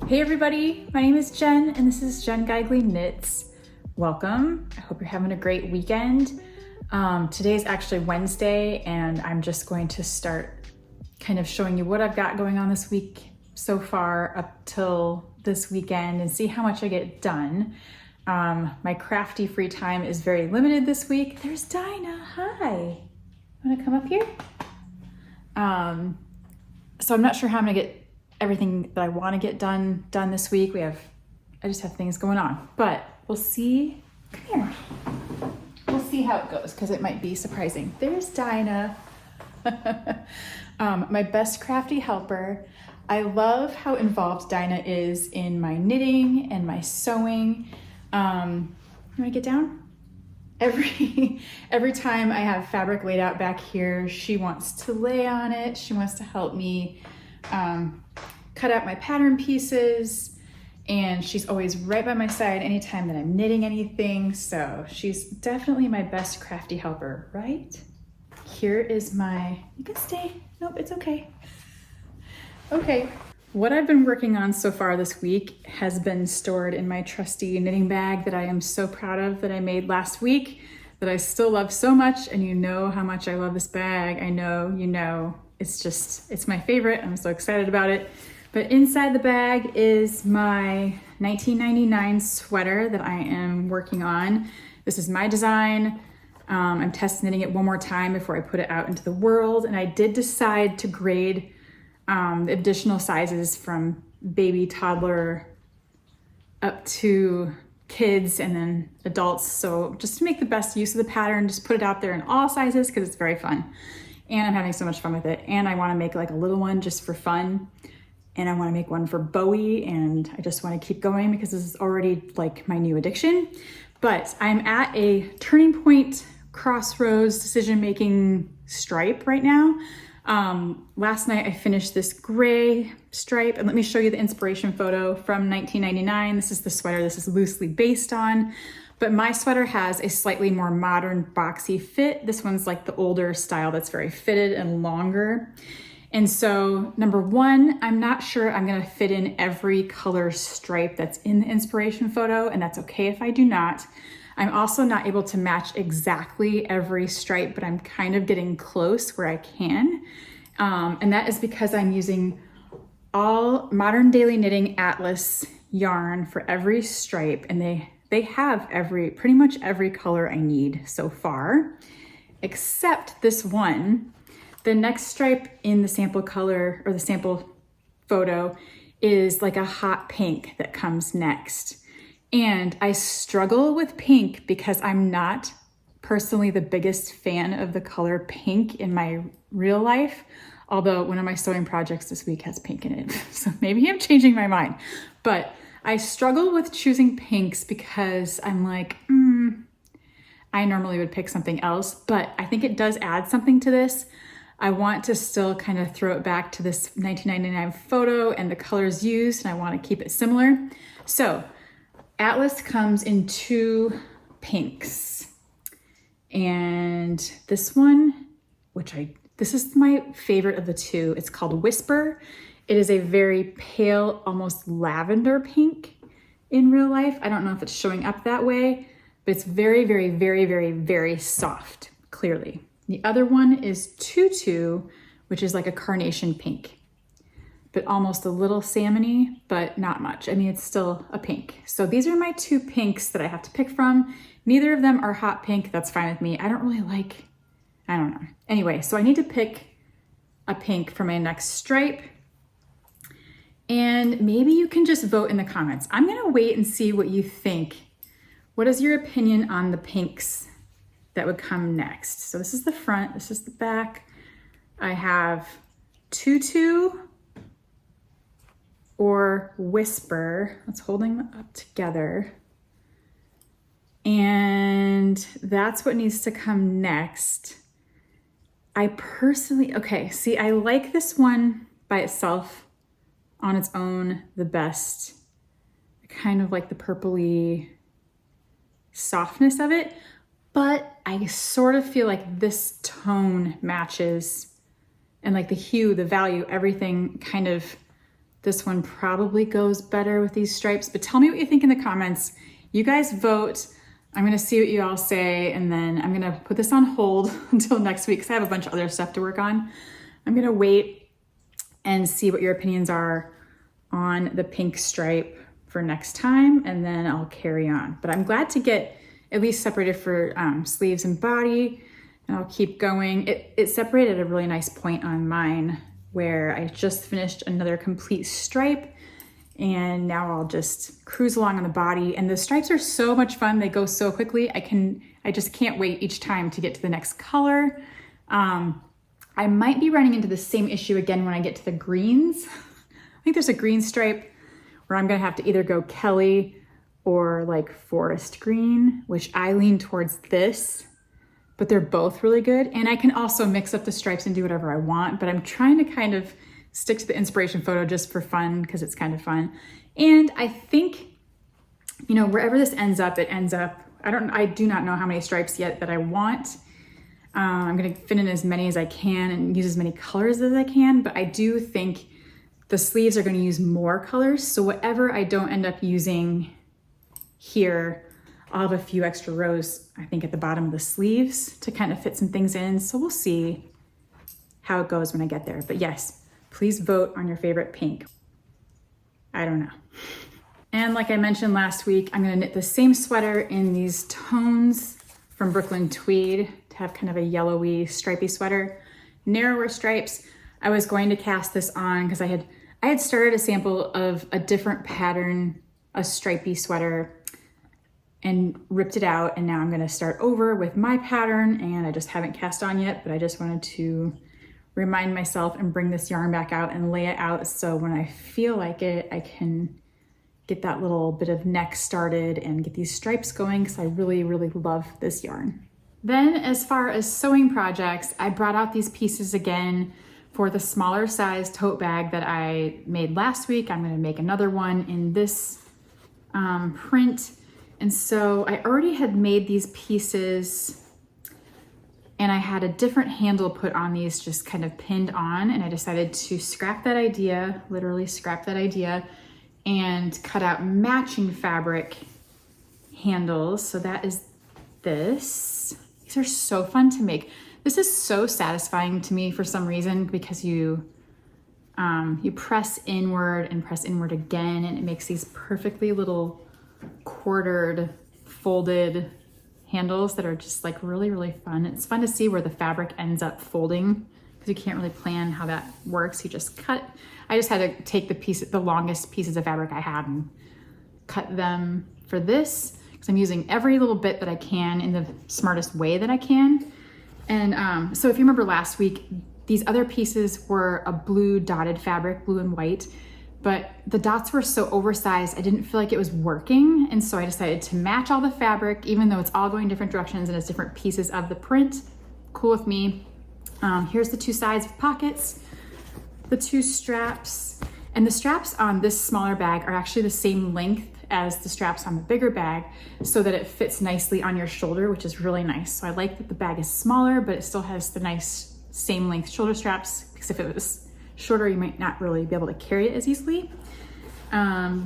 Hey everybody, my name is Jen and this is Jen Geigley Knits. Welcome. I hope you're having a great weekend. Today is actually Wednesday and I'm just going to start kind of showing you what I've got going on this week so far up till this weekend and see how much I get done. My crafty free time is very limited this week. There's Dinah, hi. Wanna come up here? So I'm not sure how I'm gonna get everything that I want to get done this week. I just have things going on, but we'll see. Come here. We'll see how it goes because it might be surprising. There's Dinah, my best crafty helper. I love how involved Dinah is in my knitting and my sewing. You want to get down? Every time I have fabric laid out back here, she wants to lay on it. She wants to help me cut out my pattern pieces, and she's always right by my side anytime that I'm knitting anything. So she's definitely my best crafty helper, right? Here is you can stay. Nope, it's okay. Okay, what I've been working on so far this week has been stored in my trusty knitting bag that I am so proud of, that I made last week, that I still love so much, and you know how much I love this bag. I know, you know. It's my favorite. I'm so excited about it. But inside the bag is my 1999 sweater that I am working on. This is my design. I'm test knitting it one more time before I put it out into the world. And I did decide to grade additional sizes from baby, toddler, up to kids and then adults. So just to make the best use of the pattern, just put it out there in all sizes because it's very fun. And I'm having so much fun with it. And I want to make like a little one just for fun. And I want to make one for Bowie. And I just want to keep going because this is already like my new addiction. But I'm at a turning point, crossroads, decision-making stripe right now. Last night I finished this gray stripe, and let me show you the inspiration photo from 1999. This is the sweater this is loosely based on. But my sweater has a slightly more modern boxy fit. This one's like the older style that's very fitted and longer. And so number one, I'm not sure I'm gonna fit in every color stripe that's in the inspiration photo, and that's okay if I do not. I'm also not able to match exactly every stripe, but I'm kind of getting close where I can. And that is because I'm using all Modern Daily Knitting Atlas yarn for every stripe, and they have pretty much every color I need so far, except this one. The next stripe in the sample color or the sample photo is like a hot pink that comes next. And I struggle with pink because I'm not personally the biggest fan of the color pink in my real life, although one of my sewing projects this week has pink in it. So maybe I'm changing my mind. But I struggle with choosing pinks because I'm like, I normally would pick something else, but I think it does add something to this. I want to still kind of throw it back to this 1999 photo and the colors used, and I want to keep it similar. So Atlas comes in two pinks. And this one, this is my favorite of the two. It's called Whisper. It is a very pale, almost lavender pink in real life. I don't know if it's showing up that way, but it's very, very, very, very, very soft, clearly. The other one is Tutu, which is like a carnation pink, but almost a little salmony, but not much. I mean, it's still a pink. So these are my two pinks that I have to pick from. Neither of them are hot pink. That's fine with me. I don't know. Anyway, so I need to pick a pink for my next stripe. And maybe you can just vote in the comments. I'm gonna wait and see what you think. What is your opinion on the pinks that would come next? So this is the front, this is the back. I have Tutu or Whisper. Let's holding them up together. And that's what needs to come next. I personally, okay, see, I like this one by itself on its own the best. I kind of like the purpley softness of it, but I sort of feel like this tone matches, and like the hue, the value, everything kind of, this one probably goes better with these stripes. But tell me what you think in the comments. You guys vote. I'm gonna see what you all say, and then I'm gonna put this on hold until next week because I have a bunch of other stuff to work on. I'm gonna wait and see what your opinions are on the pink stripe for next time, and then I'll carry on. But I'm glad to get at least separated for sleeves and body, and I'll keep going. It separated at a really nice point on mine where I just finished another complete stripe, and now I'll just cruise along on the body. And the stripes are so much fun. They go so quickly. I just can't wait each time to get to the next color. I might be running into the same issue again when I get to the greens. I think there's a green stripe where I'm gonna have to either go Kelly or like forest green, which I lean towards this, but they're both really good. And I can also mix up the stripes and do whatever I want, but I'm trying to kind of stick to the inspiration photo just for fun because it's kind of fun. And I think, you know, wherever this ends up, it ends up, I do not know how many stripes yet that I want. I'm gonna fit in as many as I can and use as many colors as I can, but I do think the sleeves are gonna use more colors. So whatever I don't end up using here, I'll have a few extra rows, I think, at the bottom of the sleeves to kind of fit some things in. So we'll see how it goes when I get there. But yes, please vote on your favorite pink. I don't know. And like I mentioned last week, I'm gonna knit the same sweater in these tones from Brooklyn Tweed to have kind of a yellowy, stripy sweater, narrower stripes. I was going to cast this on because I had started a sample of a different pattern, a stripy sweater, and ripped it out. And now I'm gonna start over with my pattern, and I just haven't cast on yet, but I just wanted to remind myself and bring this yarn back out and lay it out so when I feel like it, I can get that little bit of neck started and get these stripes going because I really, really love this yarn. Then as far as sewing projects, I brought out these pieces again for the smaller size tote bag that I made last week. I'm gonna make another one in this print. And so I already had made these pieces and I had a different handle put on these, just kind of pinned on, and I decided to scrap that idea, literally scrap that idea, and cut out matching fabric handles. So that is this. These are so fun to make. This is so satisfying to me for some reason because you press inward and press inward again, and it makes these perfectly little quartered, folded handles that are just like really, really fun. It's fun to see where the fabric ends up folding because you can't really plan how that works. You just cut. I just had to take the longest pieces of fabric I had and cut them for this because I'm using every little bit that I can in the smartest way that I can. And so if you remember last week, these other pieces were a blue dotted fabric, blue and white, but the dots were so oversized, I didn't feel like it was working. And so I decided to match all the fabric, even though it's all going different directions and it's different pieces of the print. Cool with me. Here's the two sides with pockets, the two straps, and the straps on this smaller bag are actually the same length as the straps on the bigger bag so that it fits nicely on your shoulder, which is really nice. So I like that the bag is smaller, but it still has the nice same length shoulder straps, because if it was shorter, you might not really be able to carry it as easily.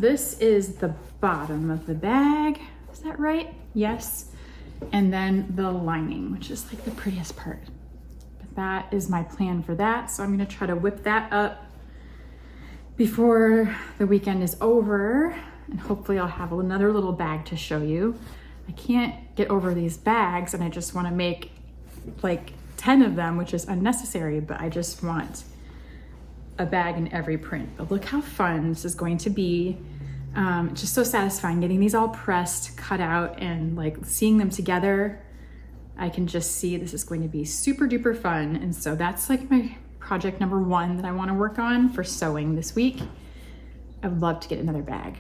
This is the bottom of the bag. Is that right? Yes. And then the lining, which is like the prettiest part. But that is my plan for that. So I'm gonna try to whip that up before the weekend is over. And hopefully I'll have another little bag to show you. I can't get over these bags and I just wanna make like 10 of them, which is unnecessary, but I just want a bag in every print. But look how fun this is going to be. It's just so satisfying getting these all pressed, cut out, and like seeing them together. I can just see this is going to be super duper fun. And so that's like my project number one that I want to work on for sewing this week. I would love to get another bag.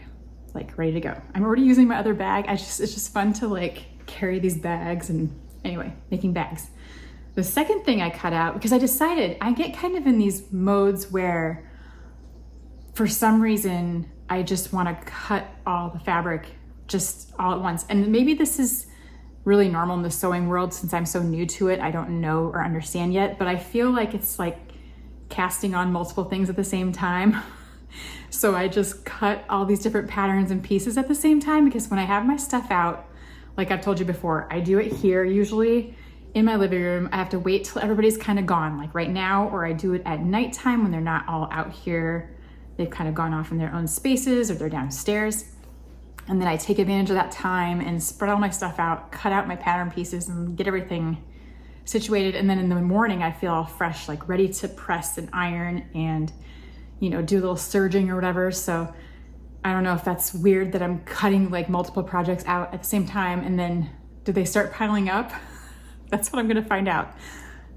like ready to go. I'm already using my other bag. It's just fun to like carry these bags, and anyway, making bags. The second thing I cut out, because I decided I get kind of in these modes where for some reason I just want to cut all the fabric just all at once. And maybe this is really normal in the sewing world since I'm so new to it. I don't know or understand yet, but I feel like it's like casting on multiple things at the same time. So I just cut all these different patterns and pieces at the same time, because when I have my stuff out, like I've told you before, I do it here usually in my living room. I have to wait till everybody's kind of gone, like right now, or I do it at nighttime when they're not all out here. They've kind of gone off in their own spaces or they're downstairs. And then I take advantage of that time and spread all my stuff out, cut out my pattern pieces and get everything situated. And then in the morning, I feel all fresh, like ready to press and iron and, you know, do a little serging or whatever. So I don't know if that's weird that I'm cutting like multiple projects out at the same time, and then do they start piling up? That's what I'm gonna find out.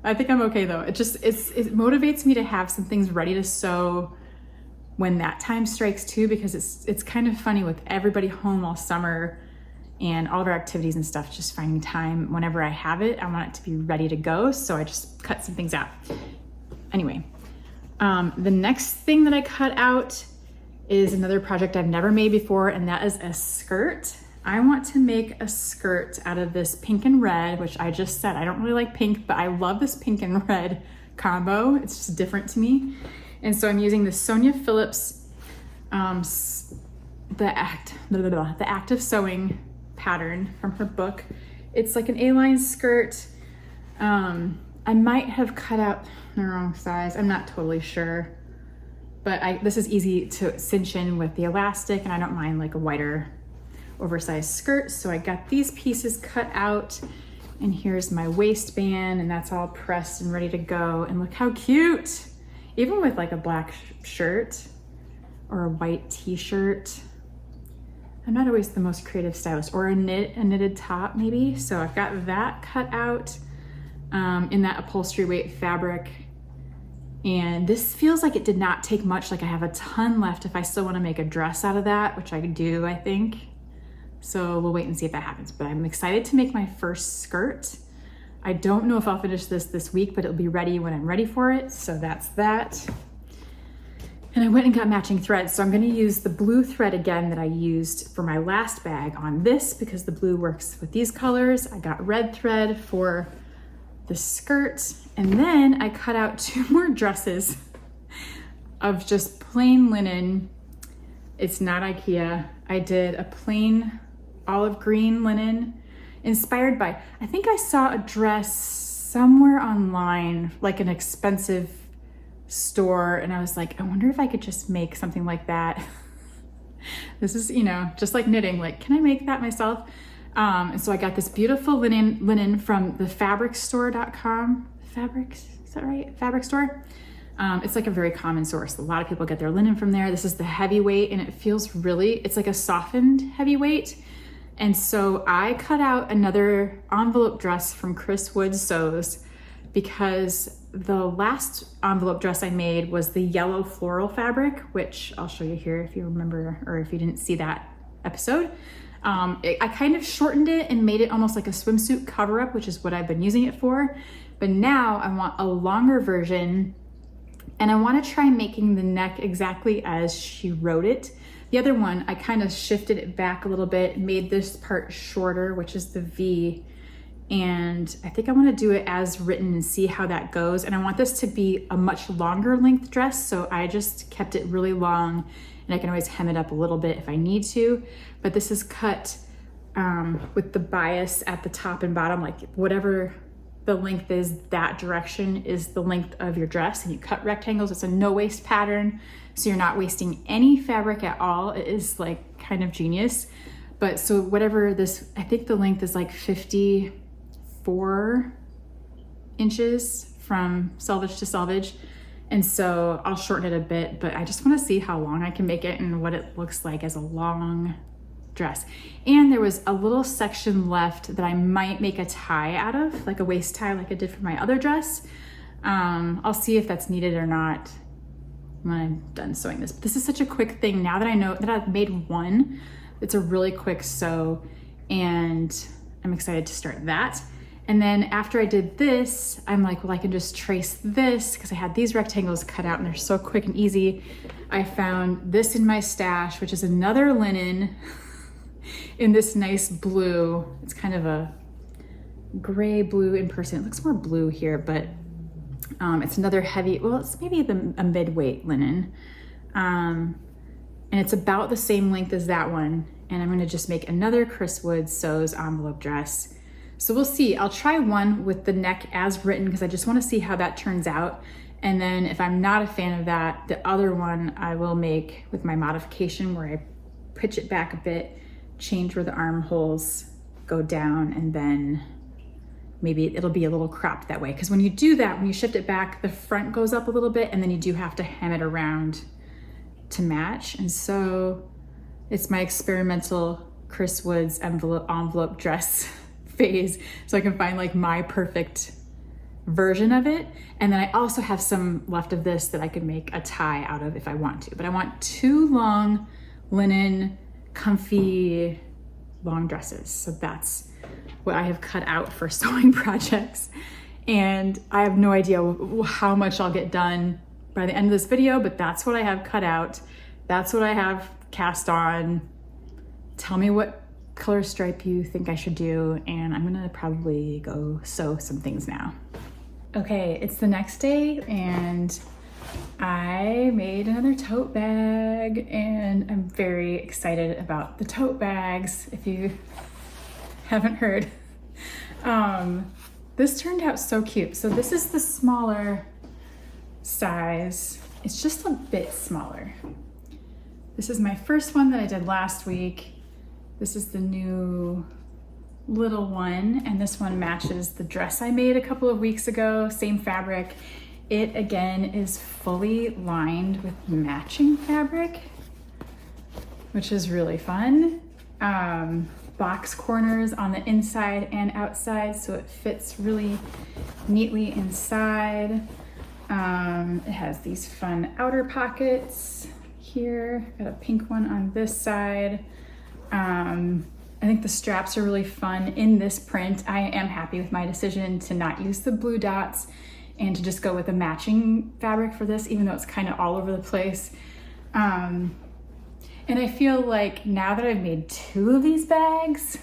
I think I'm okay though. It motivates me to have some things ready to sew when that time strikes too, because it's kind of funny with everybody home all summer and all of our activities and stuff, just finding time whenever I have it, I want it to be ready to go. So I just cut some things out. Anyway, the next thing that I cut out is another project I've never made before, and that is a skirt. I want to make a skirt out of this pink and red, which I just said, I don't really like pink, but I love this pink and red combo. It's just different to me. And so I'm using the Sonya Phillips, the Active Sewing pattern from her book. It's like an A-line skirt. I might have cut out the wrong size. I'm not totally sure, but this is easy to cinch in with the elastic, and I don't mind like a wider oversized skirt. So I got these pieces cut out, and here's my waistband, and that's all pressed and ready to go. And look how cute. Even with like a black shirt or a white t-shirt. I'm not always the most creative stylist, or a knitted top maybe. So I've got that cut out in that upholstery weight fabric. And this feels like it did not take much. Like I have a ton left if I still want to make a dress out of that, which I do, I think. So we'll wait and see if that happens. But I'm excited to make my first skirt. I don't know if I'll finish this week, but it'll be ready when I'm ready for it. So that's that. And I went and got matching threads. So I'm gonna use the blue thread again that I used for my last bag on this, because the blue works with these colors. I got red thread for the skirt. And then I cut out 2 more dresses of just plain linen. It's not IKEA. I did a plain olive green linen, inspired by, I think I saw a dress somewhere online, like an expensive store, and I was like, I wonder if I could just make something like that. This is, you know, just like knitting, like, can I make that myself? And so I got this beautiful linen from the fabricstore.com. Is that right? Fabric store. It's like a very common source. A lot of people get their linen from there. This is the heavyweight, and it feels really, it's like a softened heavyweight. And so I cut out another envelope dress from Cris Sews, because the last envelope dress I made was the yellow floral fabric, which I'll show you here if you remember, or if you didn't see that episode. I kind of shortened it and made it almost like a swimsuit cover-up, which is what I've been using it for. But now I want a longer version, and I want to try making the neck exactly as she wrote it. The other one, I kind of shifted it back a little bit, made this part shorter, which is the V. And I think I want to do it as written and see how that goes. And I want this to be a much longer length dress. So I just kept it really long, and I can always hem it up a little bit if I need to. But this is cut with the bias at the top and bottom, like whatever the length is, that direction is the length of your dress, and you cut rectangles. It's a no waste pattern, so you're not wasting any fabric at all. It is like kind of genius. But so whatever this, I think the length is like 54 inches from selvage to selvage. And so I'll shorten it a bit, but I just want to see how long I can make it and what it looks like as a long dress. And there was a little section left that I might make a tie out of, like a waist tie like I did for my other dress. I'll see if that's needed or not when I'm done sewing this. But this is such a quick thing. Now that I know that I've made one, it's a really quick sew, and I'm excited to start that. And then after I did this, I'm like, well, I can just trace this because I had these rectangles cut out and they're so quick and easy. I found this in my stash, which is another linen in this nice blue. It's kind of a gray blue in person. It looks more blue here, but it's another heavy, well, it's maybe a mid-weight linen. And it's about the same length as that one. And I'm gonna just make another Cris Wood Sews envelope dress. So we'll see. I'll try one with the neck as written because I just want to see how that turns out. And then if I'm not a fan of that, the other one I will make with my modification where I pitch it back a bit, change where the armholes go down, and then maybe it'll be a little cropped that way. Because when you do that, when you shift it back, the front goes up a little bit and then you do have to hem it around to match. And so it's my experimental Cris Woods envelope dress phase, so I can find like my perfect version of it. And then I also have some left of this that I could make a tie out of if I want to, but I want 2 long linen, comfy, long dresses. So that's what I have cut out for sewing projects. And I have no idea how much I'll get done by the end of this video, but that's what I have cut out. That's what I have cast on. Tell me what color stripe you think I should do, and I'm gonna probably go sew some things now. Okay, it's the next day and I made another tote bag, and I'm very excited about the tote bags, if you haven't heard. This turned out so cute. So this is the smaller size. It's just a bit smaller. This is my first one that I did last week. This is the new little one, and this one matches the dress I made a couple of weeks ago, same fabric. It again is fully lined with matching fabric, which is really fun. Box corners on the inside and outside, so it fits really neatly inside. It has these fun outer pockets here. Got a pink one on this side. I think the straps are really fun in this print. I am happy with my decision to not use the blue dots and to just go with a matching fabric for this, even though it's kind of all over the place. And I feel like now that I've made 2 of these bags,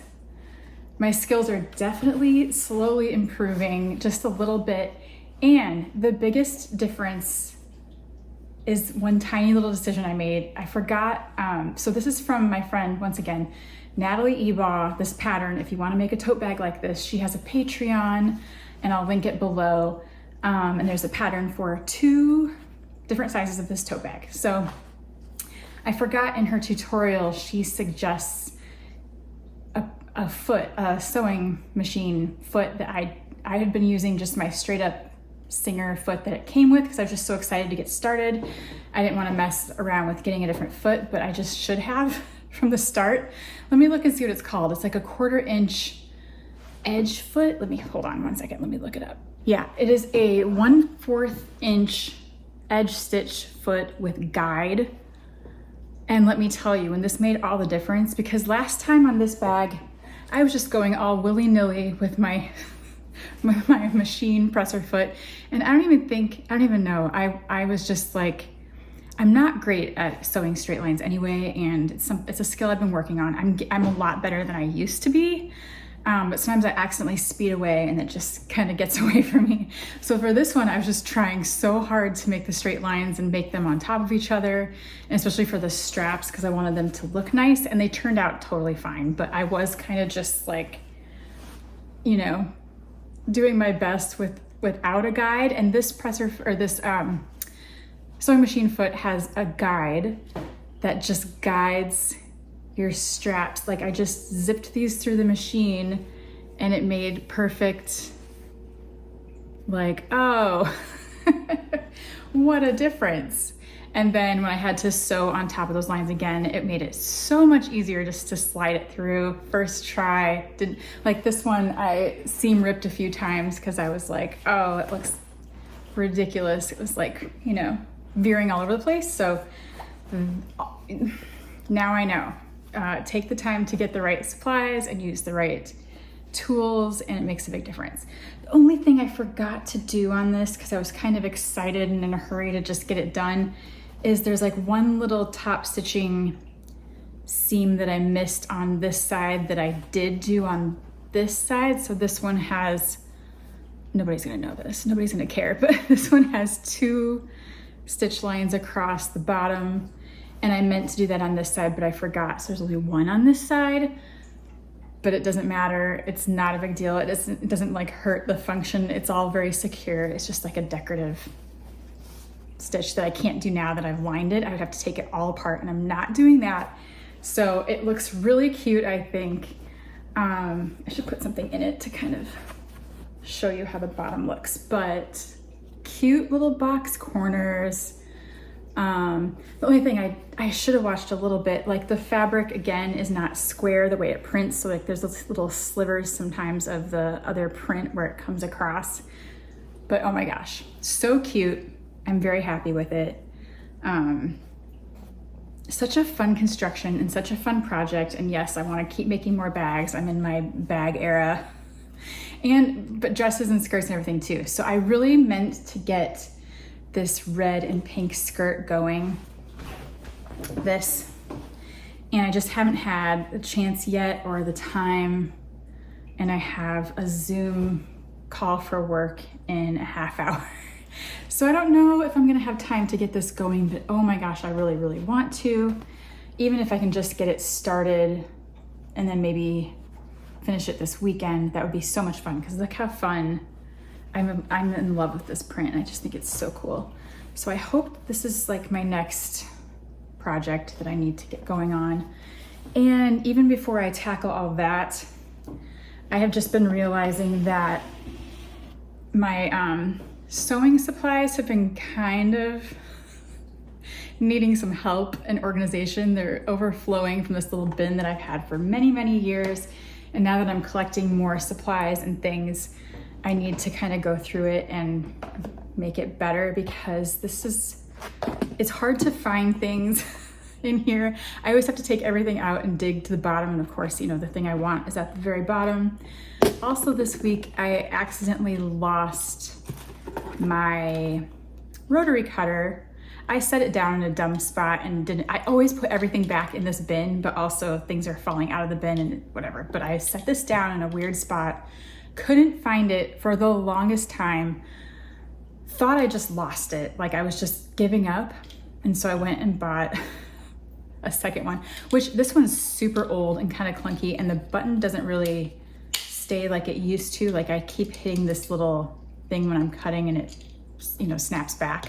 my skills are definitely slowly improving just a little bit. And the biggest difference is one tiny little decision I made. I forgot, so this is from my friend, once again, Natalie Ebaugh, this pattern. If you wanna make a tote bag like this, she has a Patreon, and I'll link it below. And there's a pattern for 2 different sizes of this tote bag. So I forgot in her tutorial, she suggests a sewing machine foot that I had been using just my straight up Singer foot that it came with because I was just so excited to get started. I didn't want to mess around with getting a different foot, but I just should have from the start. Let me look and see what it's called. It's like a 1/4 inch edge foot. Hold on one second. Let me look it up. Yeah, it is a 1/4 inch edge stitch foot with guide. And let me tell you, when this made all the difference, because last time on this bag, I was just going all willy-nilly with my machine presser foot. And I don't even know. I was just like, I'm not great at sewing straight lines anyway, and it's a skill I've been working on. I'm a lot better than I used to be, but sometimes I accidentally speed away and it just kind of gets away from me. So for this one, I was just trying so hard to make the straight lines and make them on top of each other, and especially for the straps, because I wanted them to look nice, and they turned out totally fine. But I was kind of just like, you know, doing my best without a guide. And this presser, or this sewing machine foot has a guide that just guides your straps. Like I just zipped these through the machine and it made perfect, like, oh, what a difference. And then when I had to sew on top of those lines again, it made it so much easier just to slide it through. First try, didn't like this one, I seam ripped a few times because I was like, oh, it looks ridiculous. It was like, you know, veering all over the place. So now I know. Take the time to get the right supplies and use the right tools, and it makes a big difference. The only thing I forgot to do on this, because I was kind of excited and in a hurry to just get it done, is there's like one little top stitching seam that I missed on this side that I did do on this side. So this one has, nobody's gonna know this, nobody's gonna care, but this one has 2 stitch lines across the bottom, and I meant to do that on this side, but I forgot. So there's only 1 on this side, but it doesn't matter. It's not a big deal. It doesn't like hurt the function. It's all very secure. It's just like a decorative stitch that I can't do now that I've lined it. I would have to take it all apart, and I'm not doing that. So it looks really cute, I think. I should put something in it to kind of show you how the bottom looks, but cute little box corners. The only thing I should have watched a little bit, like the fabric again is not square the way it prints. So like there's those little slivers sometimes of the other print where it comes across, but oh my gosh, so cute. I'm very happy with it. Such a fun construction and such a fun project. And yes, I want to keep making more bags. I'm in my bag era, but dresses and skirts and everything too. So I really meant to get this red and pink skirt going, and I just haven't had the chance yet or the time, and I have a Zoom call for work in a half hour. So I don't know if I'm gonna have time to get this going, but oh my gosh, I really, really want to. Even if I can just get it started and then maybe finish it this weekend, that would be so much fun, because look how fun. I'm in love with this print. I just think it's so cool. So I hope this is like my next project that I need to get going on. And even before I tackle all that, I have just been realizing that my sewing supplies have been kind of needing some help and organization. They're overflowing from this little bin that I've had for many, many years. And now that I'm collecting more supplies and things, I need to kind of go through it and make it better, because it's hard to find things in here. I always have to take everything out and dig to the bottom. And of course, you know, the thing I want is at the very bottom. Also this week, I accidentally lost my rotary cutter. I set it down in a dumb spot and I always put everything back in this bin, but also things are falling out of the bin and whatever. But I set this down in a weird spot, couldn't find it for the longest time, thought I just lost it, like I was just giving up. And so I went and bought a second one, which this one's super old and kind of clunky, and the button doesn't really stay like it used to. Like I keep hitting this little thing when I'm cutting and it, you know, snaps back.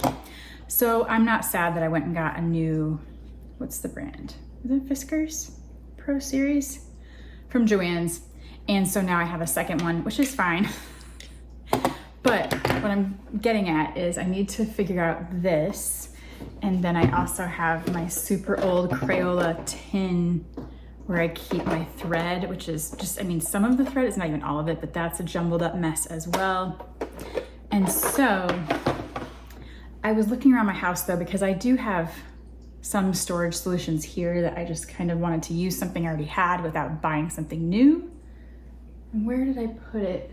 So I'm not sad that I went and got a new, what's the brand? Is it Fiskars Pro Series from Joann's? And so now I have a second one, which is fine. But what I'm getting at is I need to figure out this. And then I also have my super old Crayola tin where I keep my thread, which is just, I mean, some of the thread is not even all of it, but that's a jumbled up mess as well. And so I was looking around my house though, because I do have some storage solutions here that I just kind of wanted to use something I already had without buying something new. And where did I put it?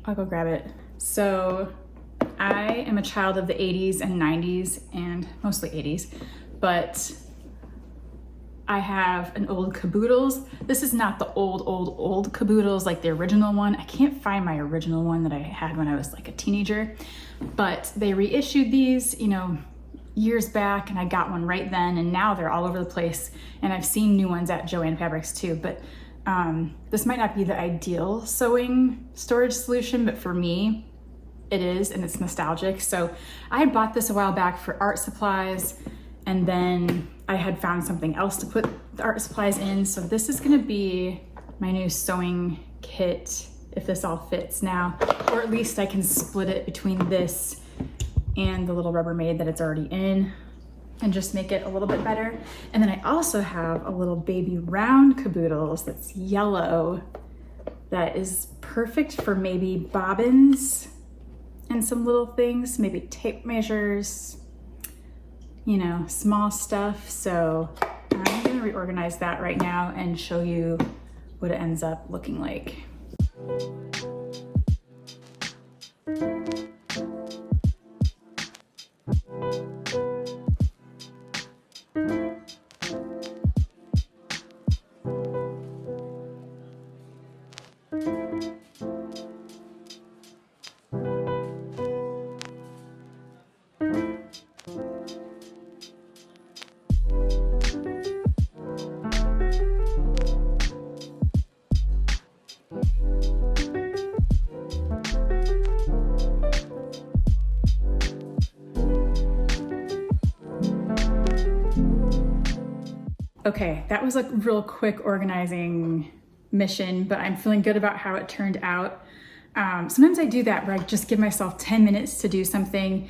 I'll go grab it. So I am a child of the 80s and 90s, and mostly 80s, but I have an old Caboodles. This is not the old Caboodles, like the original one. I can't find my original one that I had when I was like a teenager, but they reissued these, you know, years back, and I got one right then, and now they're all over the place. And I've seen new ones at Joann Fabrics too, but this might not be the ideal sewing storage solution, but for me, it is, and it's nostalgic. So I had bought this a while back for art supplies, and then I had found something else to put the art supplies in. So this is gonna be my new sewing kit, if this all fits now, or at least I can split it between this and the little Rubbermaid that it's already in and just make it a little bit better. And then I also have a little baby round Caboodles that's yellow that is perfect for maybe bobbins and some little things, maybe tape measures, you know, small stuff. So I'm gonna reorganize that right now and show you what it ends up looking like. Okay, that was a real quick organizing mission, but I'm feeling good about how it turned out. Sometimes I do that where I just give myself 10 minutes to do something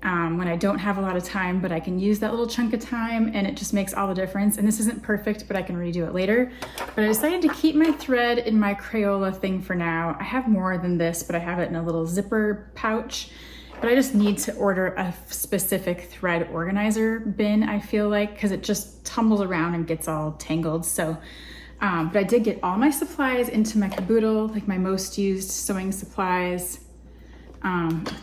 when I don't have a lot of time, but I can use that little chunk of time and it just makes all the difference. And this isn't perfect, but I can redo it later. But I decided to keep my thread in my Crayola thing for now. I have more than this, but I have it in a little zipper pouch. But I just need to order a specific thread organizer bin, I feel like, because it just tumbles around and gets all tangled. So, but I did get all my supplies into my caboodle, like my most used sewing supplies,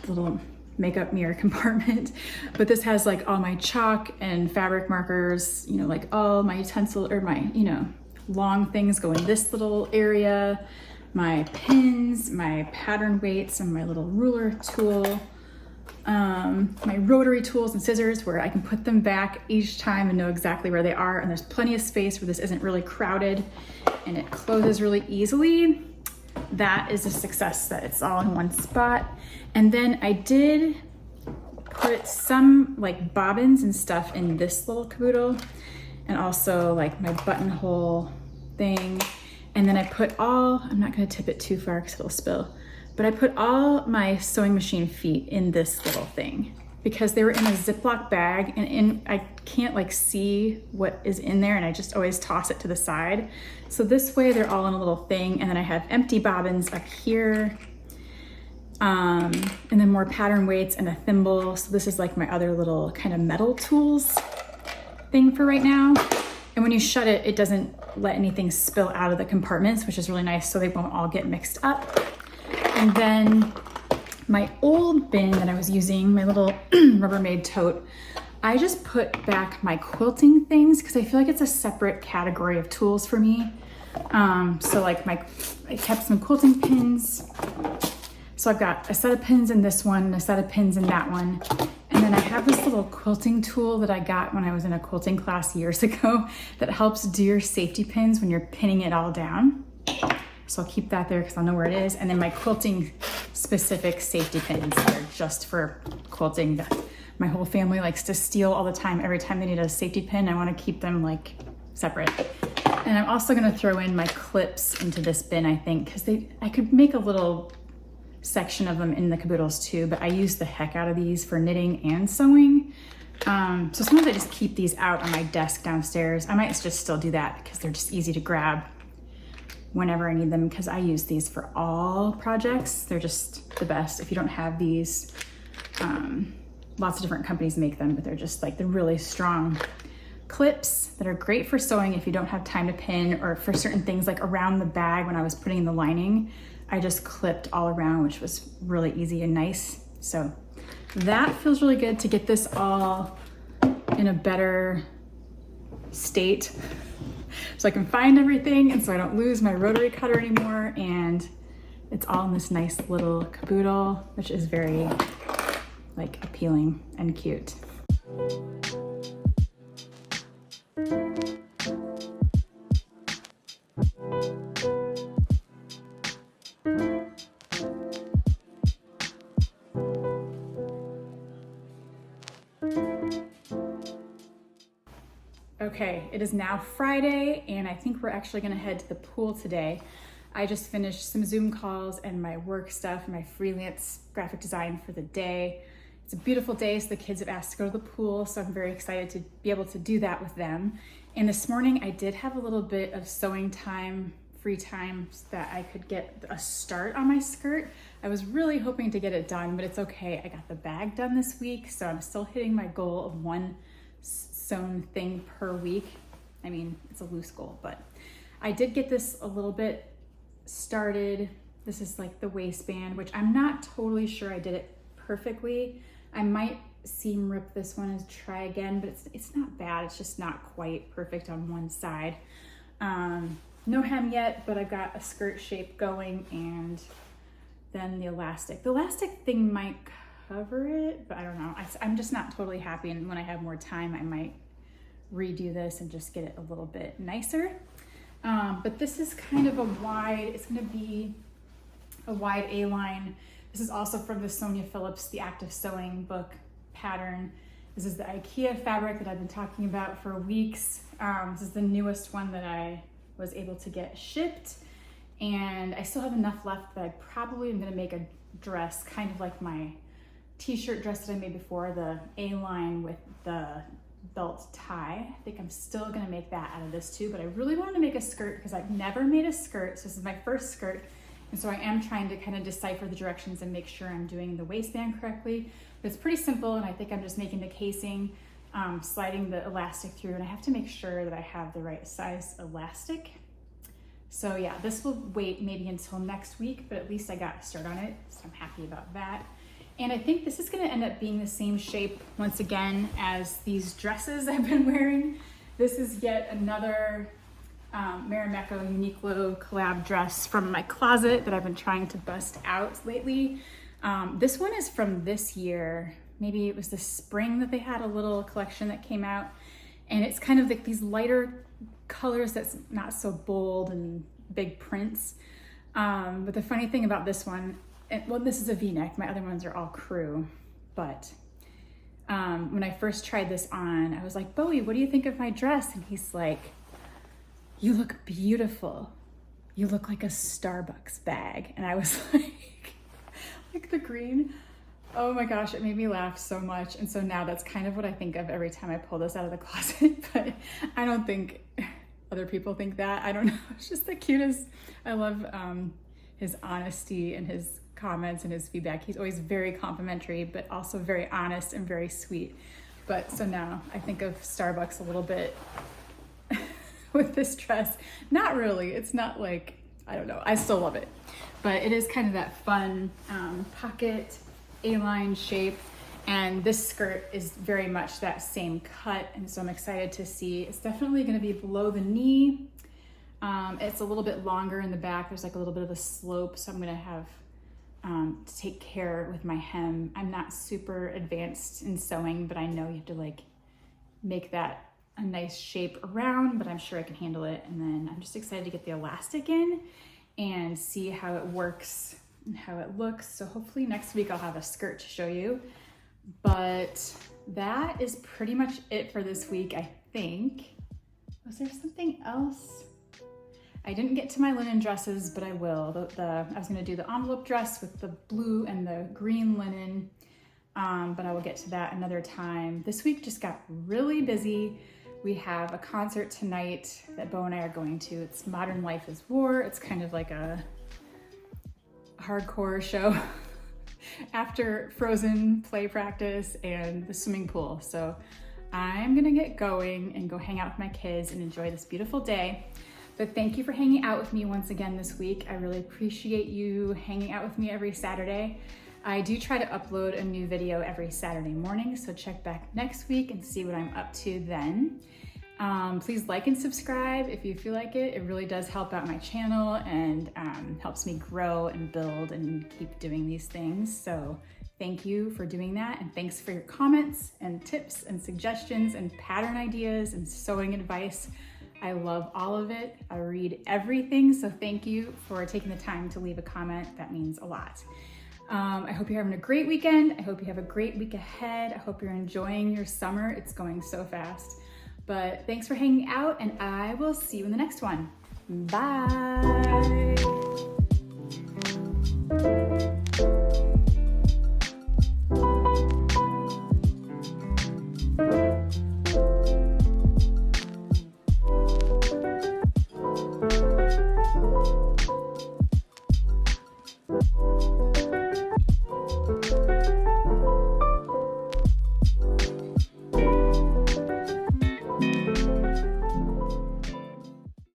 little makeup mirror compartment. But this has like all my chalk and fabric markers, you know, like all my utensil or my, you know, long things go in this little area, my pins, my pattern weights, and my little ruler tool. My rotary tools and scissors where I can put them back each time and know exactly where they are. And there's plenty of space where this isn't really crowded and it closes really easily. That is a success that it's all in one spot. And then I did put some like bobbins and stuff in this little caboodle and also like my buttonhole thing. And then I put I'm not gonna tip it too far because it'll spill. But I put all my sewing machine feet in this little thing because they were in a Ziploc bag and I can't like see what is in there and I just always toss it to the side. So this way they're all in a little thing, and then I have empty bobbins up here and then more pattern weights and a thimble. So this is like my other little kind of metal tools thing for right now. And when you shut it, it doesn't let anything spill out of the compartments, which is really nice so they won't all get mixed up. And then my old bin that I was using, my little Rubbermaid tote, I just put back my quilting things because I feel like it's a separate category of tools for me. So like I kept some quilting pins. So I've got a set of pins in this one, a set of pins in that one. And then I have this little quilting tool that I got when I was in a quilting class years ago that helps do your safety pins when you're pinning it all down. So I'll keep that there because I'll know where it is. And then my quilting specific safety pins that are just for quilting that my whole family likes to steal all the time. Every time they need a safety pin, I want to keep them like separate. And I'm also going to throw in my clips into this bin, I think, because I could make a little section of them in the caboodles too, but I use the heck out of these for knitting and sewing. So sometimes I just keep these out on my desk downstairs. I might just still do that because they're just easy to grab whenever I need them, because I use these for all projects. They're just the best. If you don't have these, lots of different companies make them, but they're just like the really strong clips that are great for sewing if you don't have time to pin, or for certain things like around the bag. When I was putting in the lining, I just clipped all around, which was really easy and nice. So that feels really good to get this all in a better state so I can find everything and so I don't lose my rotary cutter anymore. And it's all in this nice little caboodle, which is very like appealing and cute. Okay, it is now Friday, and I think we're actually gonna head to the pool today. I just finished some Zoom calls and my work stuff, my freelance graphic design for the day. It's a beautiful day, so the kids have asked to go to the pool, so I'm very excited to be able to do that with them. And this morning I did have a little bit of sewing time, free time, so that I could get a start on my skirt. I was really hoping to get it done, but it's okay. I got the bag done this week, so I'm still hitting my goal of one sewn thing per week. I mean, it's a loose goal, but I did get this a little bit started. This is like the waistband, which I'm not totally sure I did it perfectly. I might seam rip this one and try again, but it's not bad. It's just not quite perfect on one side. No hem yet, but I've got a skirt shape going, and then the elastic. The elastic thing might cover it, but I don't know. I'm just not totally happy, and when I have more time, I might redo this and just get it a little bit nicer. But this is kind of a wide, it's gonna be a wide A-line. This is also from the Sonya Phillips, the Active Sewing book pattern. This is the IKEA fabric that I've been talking about for weeks. This is the newest one that I was able to get shipped, and I still have enough left that I probably am gonna make a dress, kind of like my t-shirt dress that I made before, the A-line with the belt tie. I think I'm still gonna make that out of this too, but I really wanted to make a skirt because I've never made a skirt, so this is my first skirt, and so I am trying to kind of decipher the directions and make sure I'm doing the waistband correctly. But it's pretty simple, and I think I'm just making the casing, sliding the elastic through, and I have to make sure that I have the right size elastic. So yeah, this will wait maybe until next week, but at least I got a start on it, so I'm happy about that. And I think this is gonna end up being the same shape once again as these dresses I've been wearing. This is yet another Marimekko Uniqlo collab dress from my closet that I've been trying to bust out lately. This one is from this year. Maybe it was the spring that they had a little collection that came out. And it's kind of like these lighter colors that's not so bold and big prints. But the funny thing about this one, well, this is a V-neck. My other ones are all crew. But when I first tried this on, I was like, Bowie, what do you think of my dress? And he's like, you look beautiful. You look like a Starbucks bag. And I was like the green. Oh my gosh, it made me laugh so much. And so now that's kind of what I think of every time I pull this out of the closet, but I don't think other people think that. I don't know, it's just the cutest. I love his honesty and his comments and his feedback. He's always very complimentary, but also very honest and very sweet. But so now I think of Starbucks a little bit with this dress. Not really, it's not like, I don't know, I still love it. But it is kind of that fun pocket A-line shape, and this skirt is very much that same cut, and so I'm excited to see. It's definitely going to be below the knee. It's a little bit longer in the back. There's like a little bit of a slope, so I'm going to have to take care with my hem. I'm not super advanced in sewing, but I know you have to like make that a nice shape around, but I'm sure I can handle it. And then I'm just excited to get the elastic in and see how it works and how it looks. So hopefully next week I'll have a skirt to show you. But that is pretty much it for this week, I think. Was there something else? I didn't get to my linen dresses, but I will. I was gonna do the envelope dress with the blue and the green linen, but I will get to that another time. This week just got really busy. We have a concert tonight that Beau and I are going to. It's Modern Life is War. It's kind of like a hardcore show after Frozen play practice and the swimming pool. So I'm gonna get going and go hang out with my kids and enjoy this beautiful day. But thank you for hanging out with me once again this week. I really appreciate you hanging out with me every Saturday. I do try to upload a new video every Saturday morning, so check back next week and see what I'm up to then. Please like and subscribe if you feel like it. It really does help out my channel and helps me grow and build and keep doing these things. So thank you for doing that, and thanks for your comments and tips and suggestions and pattern ideas and sewing advice. I love all of it. I read everything, so thank you for taking the time to leave a comment. That means a lot. I hope you're having a great weekend. I hope you have a great week ahead. I hope you're enjoying your summer. It's going so fast. But thanks for hanging out, and I will see you in the next one. Bye.